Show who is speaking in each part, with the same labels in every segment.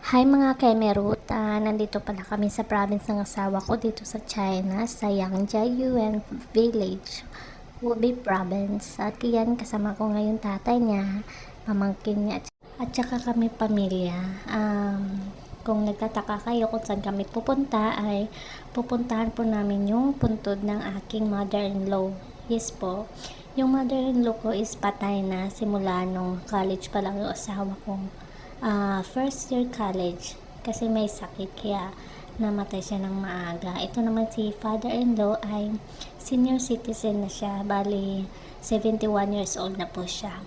Speaker 1: Hi mga Kemerut, nandito pala kami sa province ng asawa ko dito sa China, sa Yangzhou Yuan Village, Hubei Province. At yan, kasama ko ngayon tatay niya, pamangkin niya, at saka kami pamilya. Kung nagtataka kayo kung saan kami pupunta, ay pupuntahan po namin yung puntod ng aking mother-in-law. Yes po, yung mother-in-law ko is patay na simula nung college pa lang yung asawa ko. First year college kasi may sakit kaya namatay siya ng maaga. Ito naman si father-in-law ay senior citizen na siya, bali 71 years old na po siya.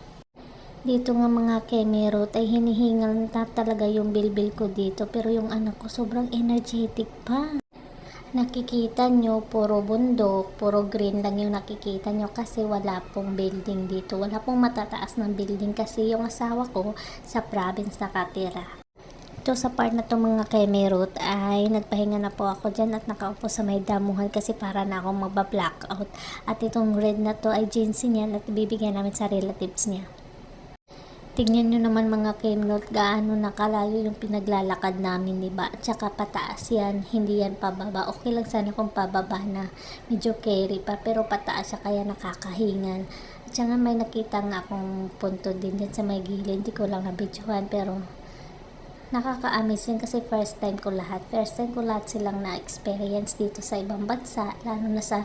Speaker 1: Dito nga mga Kemerut ay hinihingal na talaga yung bilbil ko dito, pero yung anak ko sobrang energetic pa. Nakikita nyo, puro bundok, puro green lang yung nakikita nyo kasi wala pong building dito. Wala pong matataas ng building kasi yung asawa ko sa province nakatira. Ito sa part na to mga Kemerut ay nagpahinga na po ako dyan at nakaupo sa may damuhan kasi para na akong magba-blackout. At itong red na to ay jeans niya at bibigyan namin sa relatives niya. Tignan nyo naman mga Kemerut gaano nakalayo yung pinaglalakad namin, diba? At saka pataas yan, hindi yan pababa. Okay lang sana kung pababa na medyo carry pa, pero pataas siya kaya nakakahingan. At saka may nakita nga akong punto din dyan sa may gilid, hindi ko lang nabidyohan, pero nakaka-amaze yan kasi first time ko lahat silang na-experience dito sa ibang bansa, lalo na sa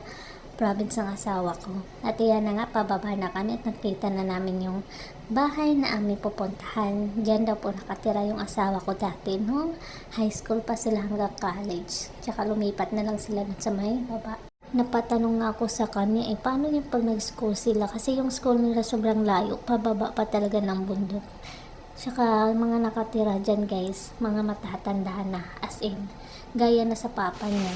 Speaker 1: province ng asawa ko. At iyan na nga, pababa na kami at nakita na namin yung bahay na aming pupuntahan. Diyan daw po nakatira yung asawa ko dati nung high school pa sila hanggang college. Tsaka lumipat na lang sila sa may baba. Napatanong nga ako sa kanya, paano yung pag nag-school sila? Kasi yung school nila sobrang layo, pababa pa talaga ng bundok. Tsaka mga nakatira dyan guys, mga matatanda na, as in, gaya na sa papa niya.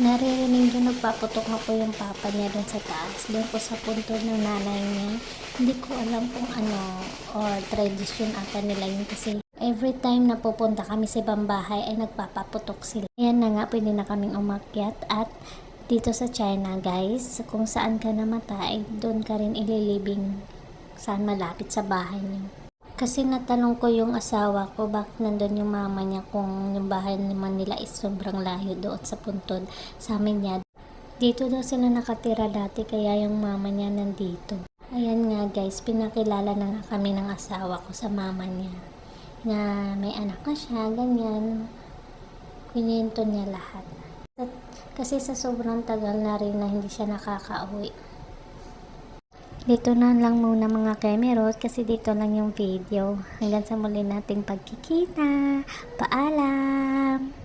Speaker 1: Naririnig yung nagpaputok na po yung papa niya doon sa taas, doon po sa punto ng nanay niya. Hindi ko alam kung ano or tradition ata nila yun kasi every time na pupunta kami sa ibang bahay ay nagpapaputok sila. Ayan na nga, pwede na kaming umakyat at dito sa China guys, kung saan ka namatay, doon ka rin ililibing saan malapit sa bahay niyo. Kasi natanong ko yung asawa ko bakit nandun yung mama niya kung yung bahay naman nila is sobrang layo doon sa puntod sa amin niya. Dito daw sila nakatira dati kaya yung mama niya nandito. Ayan nga guys, pinakilala na nga kami ng asawa ko sa mama niya. Na may anak na siya, ganyan. Kwento niya lahat. Kasi sa sobrang tagal na rin na hindi siya nakakauwi. Dito na lang muna mga Kemerut kasi dito lang yung video. Hanggang sa muli nating pagkikita. Paalam!